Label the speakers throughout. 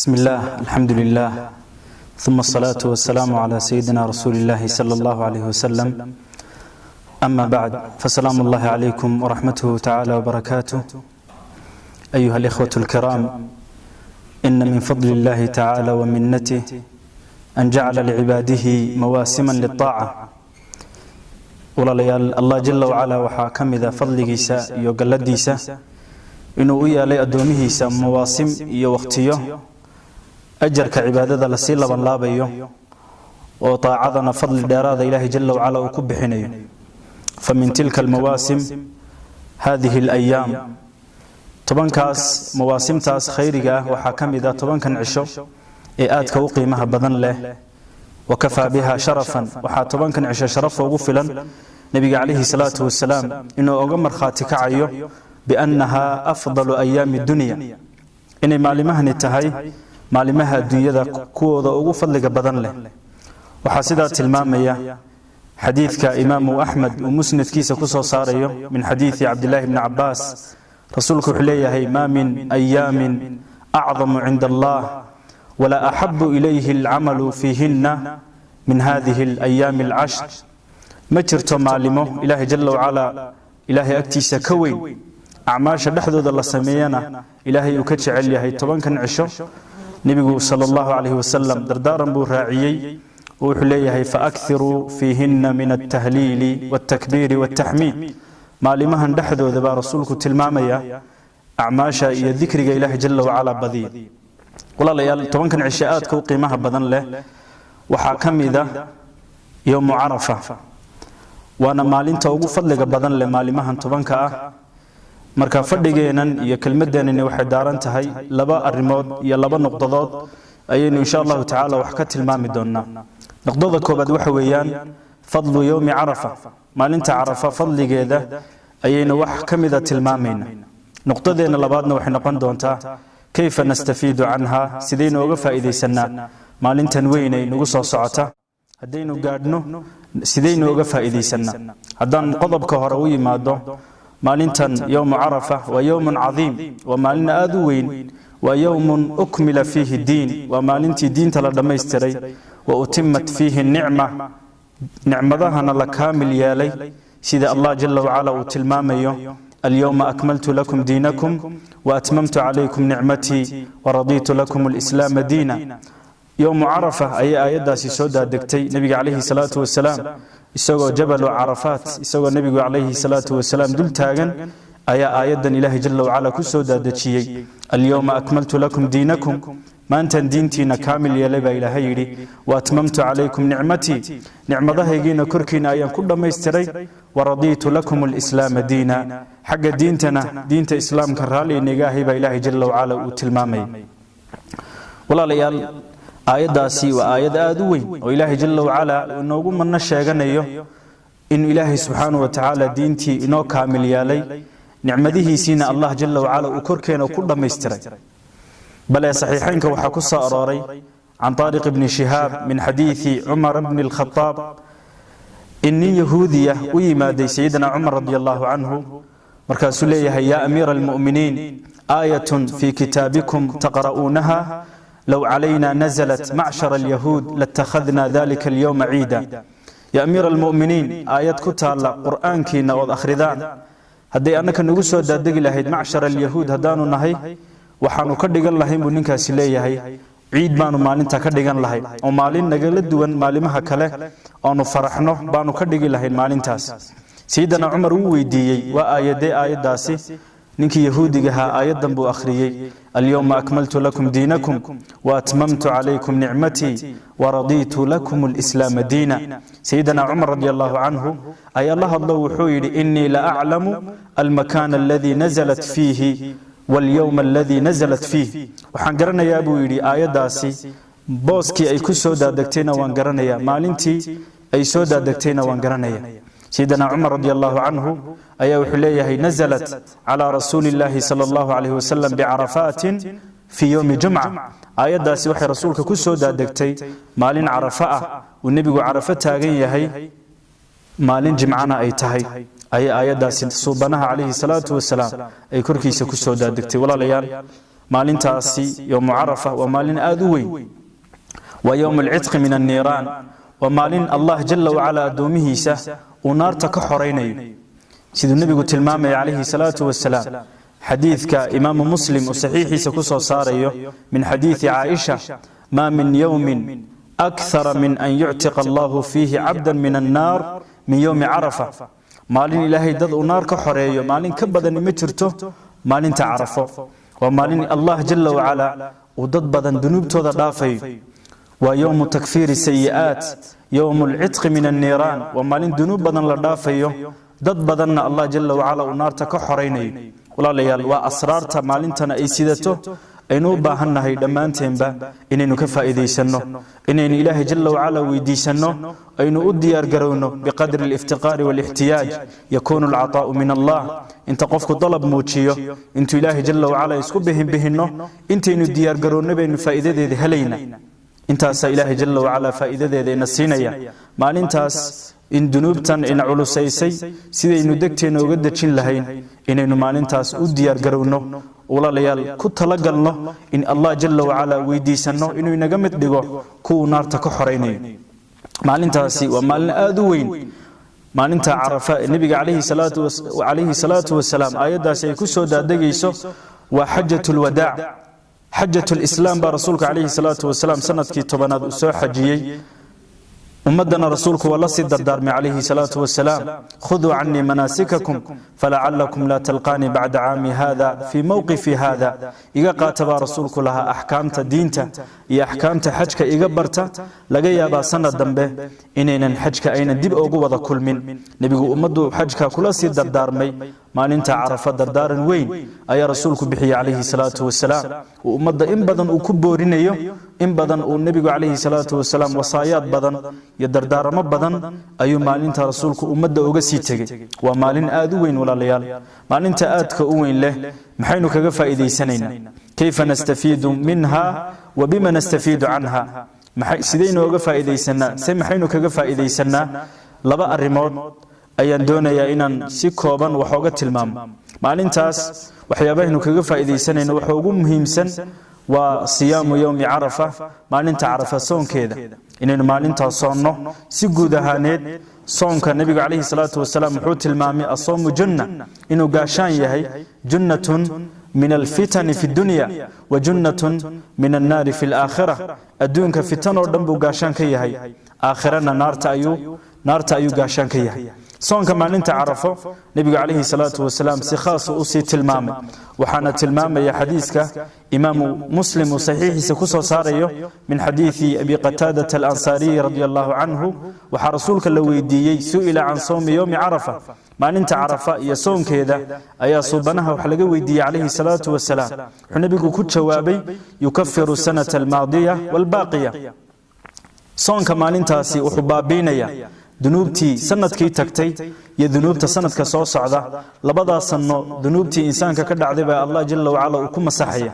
Speaker 1: بسم الله الحمد لله ثم الصلاة والسلام على سيدنا رسول الله صلى الله عليه وسلم أما بعد فسلام الله عليكم ورحمته تعالى وبركاته أيها الإخوة الكرام إن من فضل الله تعالى ومنته أن جعل لعباده مواسما للطاعة ولليال الله جل وعلا وحاكم إذا فضل جيسا يقلد ديسا إنه إيا لي أدومه سا مواسم يوقتيه أجرك عبادة لسيلا بالله بيو وطاعتنا فضل داراد إله جل وعلا وكبحنيه فمن تلك المواسم هذه الأيام طبعا كاس مواسم تاس خيرية وحاكم إذا طبعا كان عشو إيآتك وقيمها بذن له وكفى بها شرفا وحاطبا كان عشا شرف وغفلا نبي عليه الصلاة والسلام إنه أغمر خاتك عيو بأنها أفضل أيام الدنيا إني معلمها نتهي معلمها الدنيا ذا كوضا وغفل لك بذن له وحاسدات المامية حديث كإمام أحمد ومسند كيس كسو صاريو من حديث عبد الله بن عباس رسولك حليه ما من أيام أعظم عند الله ولا أحب إليه العمل فيهن من هذه الأيام العشر ما جرت معلمه إله جل وعلا إلهي أكتيس كوين أعماش لحظة الله سمينا إلهي يكتش عليها طبعا كان عشو نبي صلى الله عليه وسلم دردارا براعيي وحليه فأكثروا فيهن من التهليل والتكبير والتحميد معلمها لحظة ذبا رسولك تلمامية أعماش يذكر إله جل وعلا بذي والله ليال طبعا كان عشاءات وقيمها بدن له وحاكم إذا يوم عرفة وأنا مالين توقف فضلك بدن له مالمها طبعا كأ مركا فدقينا يا كلمة إني واحد دارن تهي لبا الرماد يا لبا نقطات أين إن شاء الله تعالى وحكت المام دونا نقطة كوبد وحويان فضل يوم عرفة مالين تعرفة فضل جيدا أين وحكم إذا تلمامين نقطة إن لبادنا وحنا قندونتا كيف نستفيد عنها سيدين وقفا إذا سنة مالين تنويني نقص صعته هدين وقادنو سيدين وقفا إذا سنة هدان قضب كهروي مادو مالين تن يوم عرفة ويوم عظيم ومالين آذوين ويوم أكمل فيه الدين ومالين دين تلدما يستري وأتمت فيه النعمة نعمة ذهنا لكامل يالي سيد الله جل وعلا وتلماميو اليوم أكملت لكم دينكم وأتممت عليكم نعمتي ورضيت لكم الإسلام دينا يوم عرفة أي آيات داسي سودا دكتي نبي عليه الصلاة والسلام يسوى جبل عرفات يسوى النبي عليه الصلاة والسلام دول تاغن أي آيات إله جل وعلا كسودا دكتي اليوم أكملت لكم دينكم ما أنت دينتنا كامل يا لبا إلى هيري وأتممت عليكم نعمتي نعمة ذهيجينا كركينا أيام كل ما يستري ورضيت لكم الإسلام دينا حق دينتنا دينت إسلام كرالي نجاهي بإله جل وعلا وتلمامي والله ليال آيات داسي وآيات آدوين وإله جل وعلا ونقوم من الشيغان إن إله سبحانه وتعالى دينتي إنه كامل يالي نعمته سينا الله جل وعلا وكركينا وكل ما يستري بل صحيحين وحكس أراري عن طارق بن شهاب من حديث عمر بن الخطاب إني يهودية ويما دي سيدنا عمر رضي الله عنه مركز ليه يا أمير المؤمنين آية في كتابكم تقرؤونها لو علينا نزلت معشر اليهود لاتخذنا ذلك اليوم عيدا يا أمير المؤمنين آيات كتال قرآن كينا وأخردان هدي أنك نقصوا دادق لهيد معشر اليهود هدانو نهي waxaanu ka dhigan lahayn buu ninkaasi leeyahay ciid baanu maalinta ka dhigan lahayn oo maalin nagala duwan maalimaha kale aanu faraxno baanu ka dhigi lahayn maalintaas sidana Umar uu weydiiyay waa aayadaasi ninkii yahuudiga ahaa aayadan buu akhriyay al-yawma akmaltu lakum diinakum wa atmamtu alaykum ni'mati wa raditu lakum al-islam diina sidana Umar radiyallahu anhu ay Allah wuxuu yiri inni la a'lamu al-makan alladhi nazalat fihi واليوم الذي نزلت فيه وحان قرنيا ابو يري آيات داسي بوسكي اي كسو دادكتينا وان قرنيا مالنتي اي سو دادكتينا وان قرنيا سيدنا عمر رضي الله عنه اي وحليه نزلت على رسول الله صلى الله عليه وسلم بعرفات في يوم جمعة آيات داسي وحي رسولك كسو دادكتي مالين عرفاء والنبي عرفة تاغين يهي مالين جمعنا اي تهي أي آيات صوبناها عليه الصلاة والسلام أي كركيس كسودا دكتي ولا ليال maalintaasi yawmu carafa waa maalin aad u weyn waa yawmu alcidqi min anniiraan waa maalin allah jalla wacala addoomihiisa uu naarta ka xoraynayo siduu nebigu tilmaamaya calayhi salaatu wasalaam xadiidka imaamu muslim uu saxiixiisa ku soo saarayo min xadiidi caaisha maa min yowmin akthara min an yuctiqa allahu fiihi cabdan min annaar min yowmi carafa maalin ilaahay dad uu naar ka xoreeyo maalin ka badani ma jirto maalinta carafo waa maalin allah jalla wacala uu dad badan dunuubtooda dhaafayo waa yowmu takfiiri sayi'aat yowmu alcidqi min anniiraan waa maalin dunuub badan la dhaafayo dad badanna allah jalla wacala uu naarta ka xoraynayo walaalayaal waa asraarta maalintana ay sidato aynu u baahannahay dhammaanteenba inaynu ka faa'iidaysanno inaynu ilaahay jalla wacala weydiisanno aynu u diyaargarowno biqadri aliftiqaari waalixtiyaaj yakuunu alcataa'u min allah inta qofku dalab muujiyo intuu ilaahay jalla wacala isku bihinbihinno intaynu diyaargarownno baynu faa'iidadeeda helayna intaasaa ilaahay jalla wacala faa'iidadeeda ina siinaya maalintaas in dunuubtan ina culusaysay sidaynu degteenna uga dejin lahayn inaynu maalintaas u diyaargarowno walaalayaal ku talagalno in allah jalla wacala weydiisanno inuu inaga mid dhigo kuwuu naarta ka xoraynayo maalintaasi waa maalin aad u weyn maalinta carafa nebiga calayhi salaatu wasalaam aayaddaasi ay ku soo daadegayso waa xajatu lwadaac xajatu lislaam baa rasuulka calayhi salaatu wasalaam sanadkii 10aad uu soo xajiyey ummadana rasuulku waa la sii dardaarmay calayhi salaatu wasalaam khuduu canii manaasikakum falacalakum laa talqaanii bacda caami hada fii mowqifi hada iga qaata baa rasuulku lahaa axkaamta diinta iyo axkaamta xajka iga barta laga yaabaa sanad dambe inaynan xajka aynan dib ugu wada kulmin nebigu ummaddu xajka kula sii dardaarmay maalinta carafa dardaaran weyn ayaa rasuulku bixiyey calayhi salaatu wasalaam uu ummadda in badan uu ku boorinayo in badan uu nebigu calayhi salaatu wasalaam wasaayaad badan iyo dardaaramo badan ayuu maalinta rasuulku ummadda uga sii tegey waa maalin aad u weyn walaalayaal maalinta aadka u weyn leh maxaynu kaga faa'iidaysanaynaa kayfa nastafiidu minha wa bima nastafiidu canha sidaynu uga faa'iidaysanaa se maxaynu kaga faa'iidaysanaa laba arrimood ayaan doonayaa inaan si kooban wax uga tilmaamo maalintaas waxyaabahaynu kaga faa'iidaysanayno waxa ugu muhiimsan waa siyaamu yowmi carafa maalinta carafa soonkeeda inaynu maalintaas soonno si guud ahaaneed soonka nebigu calayhi salaatu wasalaam wuxuu tilmaamay asoomu junna inuu gaashaan yahay junnatun min alfitani fi dunya wa junnatun min annaari fi alaakhira adduunka fitan oo dhan buu gaashaan ka yahay aakhirana naarta ayuu gaashaan ka yahay soonka maalinta carafo nebigu calayhi salaatu wasalaam si khaasu u sii tilmaamay waxaana tilmaamaya xadiiska imaamu muslim uu saxiixiisa ku soo saarayo min xadiidi abi qataadata alansaariyi radia allahu canhu waxaa rasuulka la weydiiyey su'ila can sawmi yowmi carafa maalinta carafa iyo soonkeeda ayaa suubanaha wax laga weydiiyey calayhi salaatu wasalaam wuxuu nebigu ku jawaabay yukafiru sanata almaadiya waalbaaqiya soonka maalintaasi wuxuu baabiinayaa dunuubtii sanadkii tagtay iyo dunuubta sanadka soo socda labadaas sanno dunuubtii insaanka ka dhacday baa allah jalla wacala uu ku masaxaya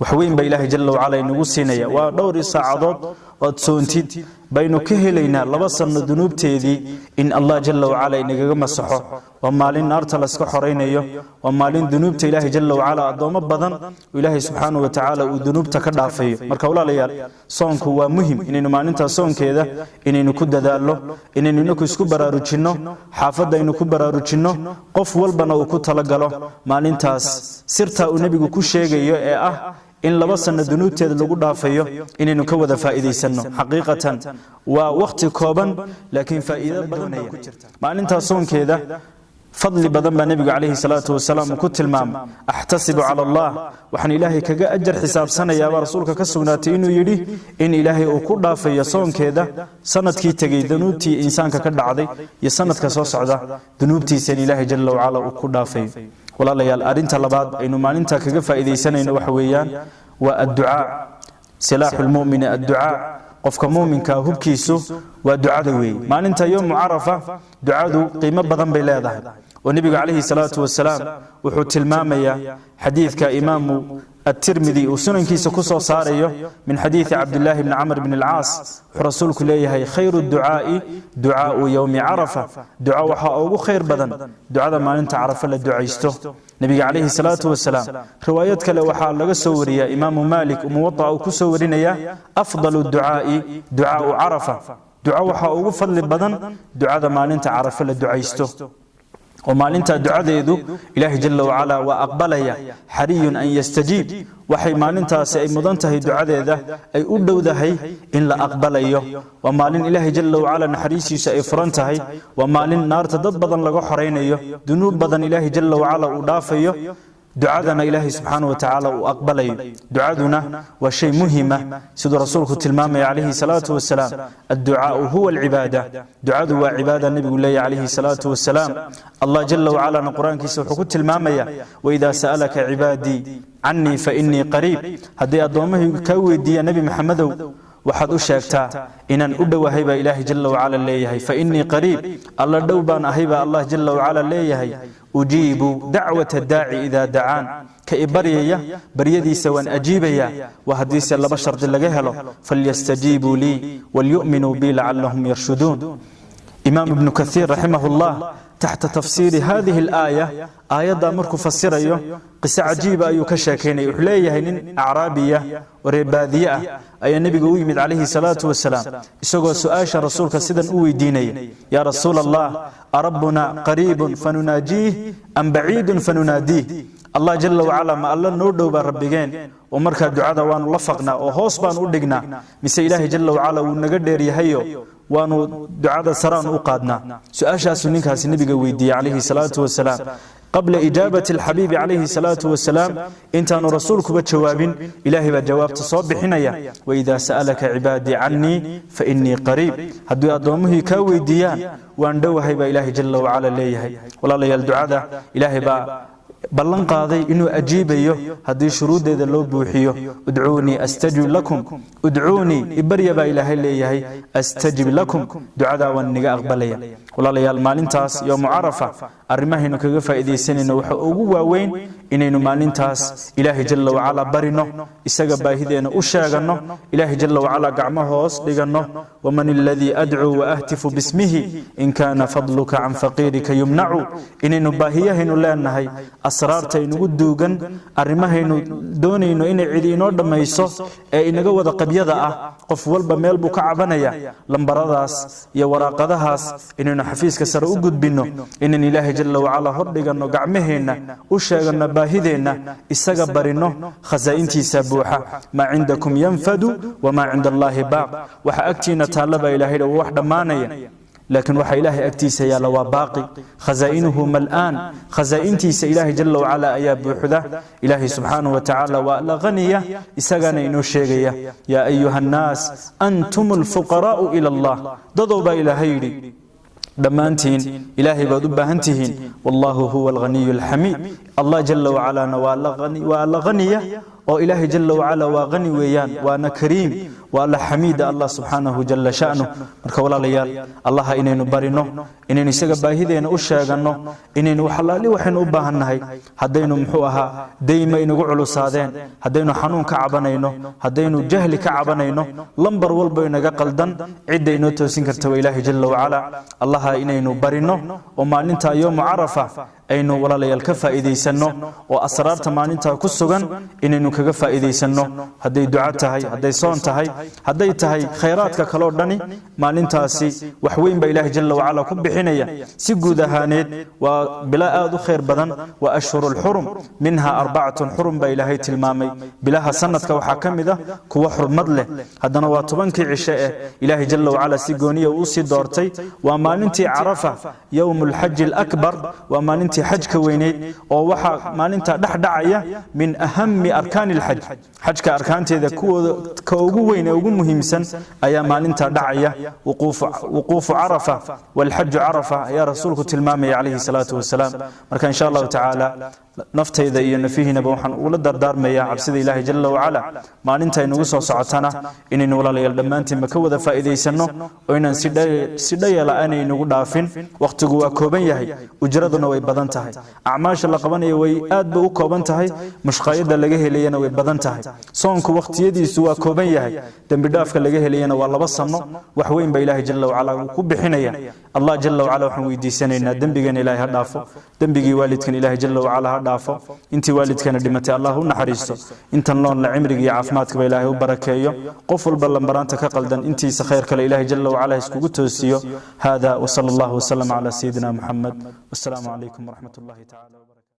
Speaker 1: wax weyn baa ilaahay jalla wacala inagu siinaya waa dhowr saacadood ood soontid baynu ka helaynaa 2 sanno dunuubteedii in allah jalla wacala inagaga masaxo waa maalin naarta la iska xoraynayo waa maalin dunuubta ilaahay jalla wacala addoomo badan oo ilaahay subxaanahu wa tacaala uu dunuubta ka dhaafayo marka walaalayaal soonku waa muhim inaynu maalintaa soonkeeda inaynu ku dadaallo inaynu inaku isku baraarujinno xaafadda aynu ku baraarujinno qof walbana uu ku talagalo maalintaas sirtaa uu nebigu ku sheegayo ee ah in 2 sanno dunuubteeda lagu dhaafayo inaynu ka wada faa'iidaysanno xaqiiqatan waa waqti kooban laakiin faa'iido badan ku jirta maalinta soonkeeda fadli badan baa nebigu calayhi salaatu wasalaam ku tilmaamay ahtasibu cala allah waxaan ilaahay kaga ajar xisaabsanayaa baa rasuulka ka sugnaatay inuu yidhi in ilaahay uu ku dhaafayo soonkeeda sanadkii tegey dunuubtii insaanka ka dhacday iyo sanadka soo socda dunuubtiisa in ilaahay jalla wacala uu ku dhaafayo walaalayaal arinta labaad aynu maalinta kaga faa'iidaysanayno waxa weeyaan waa adducaa silaaxu lmu'mini adducaa qofka muuminka hubkiisu waa ducada weeye maalinta yowmu carafa ducadu qiimo badan bay leedahay oo nebigu calayhi salaatu wasalaam wuxuu tilmaamayaa xadiidka imaamu الترمذي وسنن كيس كسو صاريو من حديث عبد الله بن عمرو بن العاص رسولك ليه خير الدعاء دعاء يوم عرفة دعاء وحا أوغو خير بدن دعاء ما أنت عرفة لدعيسته nabiga calayhi salaatu wasalaam riwaayad kale waxaa laga soo wariyaa imaamu maalik muwatta uu ku soo warinaya afdalu ducaa'i ducaa'u carafa duca waxa ugu fadli badan ducada maalinta carafa la ducaysto ومالنتا دعاءeedu ilaahi jalla wa ala wa aqbalaya hariyun an yastajib waxay maalintaas ay mudan tahay ducadeeda ay u dhowdahay in la aqbalayo wa maalin ilaahi jalla wa ala naxariisiisa ay furan tahay wa maalin naarta dad badan laga xoreynayo dunuub badan ilaahi jalla wa ala uu dhaafayo ducadana ilaahi subhanahu wa ta'ala uu aqbalayo ducaduna waa shay muhiima sidoo rasuulku tilmaamay alayhi salatu wasalaam ad-du'a huwa al-ibada ducadu waa ibada nabigu leeyahay alayhi salatu wasalaam Allah jalla wa ala quraankiisa wuxuu ku tilmaamaya wa idha sa'alaka ibadi anni fa inni qarib hadii adoomahay ka weydiiya nabi maxamedow waxaad u sheegtaa inaan u dhowahay baa ilaahi jalla wa ala leeyahay fa inni qarib alla dhow baan ahay baa Allah jalla wa ala leeyahay ujiibu da'wata daa'i idha da'an ka ibariyaya bariyadiisa waan ajiibaya wa hadiisa laba shardi laga helo falyastajibu li wal yu'minu bi la'allahum yarshudun imam ibn kathir rahimahullah تحت تفسير هذه الآية آية مركو فسريو قصة عجيبة أيو كشاكيني وحليه نين أعرابية ورباذية أي النبي قويمد عليه الصلاة والسلام يسوق سؤال رسولك سيدا أوي ديني يا رسول الله أربنا قريب فنناجيه أم بعيد فنناديه الله جل وعلا ما الله نودو بربيين ومركا دعاء وان لفقنا وهوس بان ودقنا مسا إله جل وعلا ونقدر يهيو وانو دعاء سران أقادنا سؤال سنينك هاسي النبي قويدي عليه الصلاة والسلام قبل إجابة الحبيب عليه الصلاة والسلام انت أن رسولك بجوابين إلهي بجواب تصوب حنايا وإذا سألك عبادي عني فإني قريب هدو أدومه كويديان وان دوهي با إلهي جل وعلا ليهي والله لي الدعاء إلهي با ballan qaaday inuu ajiibayo hadii shuruudeeda loo buuxiyo ud'uuni astajib lakum ud'uuni ibariyaba ilaahay leeyahay astajib lakum ducada waan niga aqbalaya walaalayaal maalintaas iyo mu'arafa arimaheenu kaga faa'iideysanayna waxa ugu waaweyn inaynu maalintaas ilaahay jalla wa ala barino isaga baahideena u sheegano ilaahay jalla wa ala gacmaha hoos dhigano waman alladhi ad'u wa ahtifu bismihi in kana fadluka an faqirika yumna'u inaynu baahiyahaynu leenahay asraarta inagu duugan arimahaynu doonayno inay cid inoo dhamayso ee inaga wada qabyada ah qof walba meel buu ka cabanaya lambaradaas iyo waraaqadahaas inaynu xafiiska sare u gudbino inaan ilaahay jalla wa ala hordhigano gacmaheena u sheegano baahideena isaga barino khazaa'intiisa buuxa ma cindakum yanfadu wama cinda allahi baaq waxa agtiina taalaba ilaahay wax dhamaanaya لكن وحا إلهي أكتيس يا لوا باقي خزائنه ملآن خزائنتيس إلهي جل وعلا أياب بحذا إلهي سبحانه وتعالى وألا غنية إساقنا إنو الشيغية يا أيها الناس أنتم الفقراء إلى الله ضضوب إلهي دمانتين إلهي بدبهنتهن والله هو الغني الحميد الله جل وعلا وألا غنية وإلهي جل وعلا وغني ويان وأنا كريم وألا حميد الله سبحانه جل شأنه مركولا ليال الله إنينو بارينو إنينو سيغا باهيدينا أشاغانو إنينو حلالي وحين أباهنهي هدينو محوها ديما إنو علو سادين هدينو حنون كعبانينو هدينو جهل كعبانينو لمبر والبو إنغا قلدن عدة إنو توسين كرتو إلهي جل وعلا الله إنينو بارينو وما ننتا يوم عرفة aynu walaalayaal ka faa'iideysano oo asraarta maalinta ku sugan inaynu kaga faa'iideysano haday duca tahay haday soon tahay haday tahay khayraadka kale oo dhani maalintaasi wax weyn ba ilaahay jalla wa ala ku bixinaya si guud ahaaneed waa bila aad u khayr badan wa ashhurul hurum minha arba'atun hurum ba ilaahay tilmaamay bilaha sanadka waxa kamida kuwa xurmad leh hadana waa 10kii cishe ilaahay jalla wa ala si gooniyo uu si doortay waa maalintii Arafa yawmul hajj al akbar waa maalintii حج كوينيد أو وحى ما ننت دحدعية من أهم أركان الحج حج كأركان تذا كوجوين وجو مهم سن أيام ما ننت دعية وقوف عرفة والحج عرفة يا رسولك تلمامي عليه الصلاة والسلام مركان إن شاء الله تعالى نفت إذا ين فيه نبوحن ولا دار ميا عبسد الله جل وعلا ما ننت نوص صعتنا إن ولا لما أنت مكودة فإذا يسنو وإن سدايا لأني نقول دافن وقت جوا كوبيه وجردنا ويبدن tahay acmaasha la qabanayo way aad ba u kooban tahay mushqaayada laga helayna way badan tahay soonku waqtiyadiisu waa kooban yahay dambi dhaafka laga helayna waa 2 sano wax weyn ba ilaahay jalla wa ala ku bixinaya allah jalla wa ala waxaan weydiisanaynaa dambigan ilaahay ha dhaafo dambigii waalidkan ilaahay jalla wa ala ha dhaafo intii waalidkana dhimatay allah u naxariisto intan loon la cimriga iyo caafimaadka ilaahay u barakeeyo qof walba lambaraanta ka qaldan intiisa khayr kale ilaahay jalla wa ala iskugu toosiyo hada wa sallallahu wa sallam ala sayidina muhammad wassalamu alaykum wa rahmatullahi ta'ala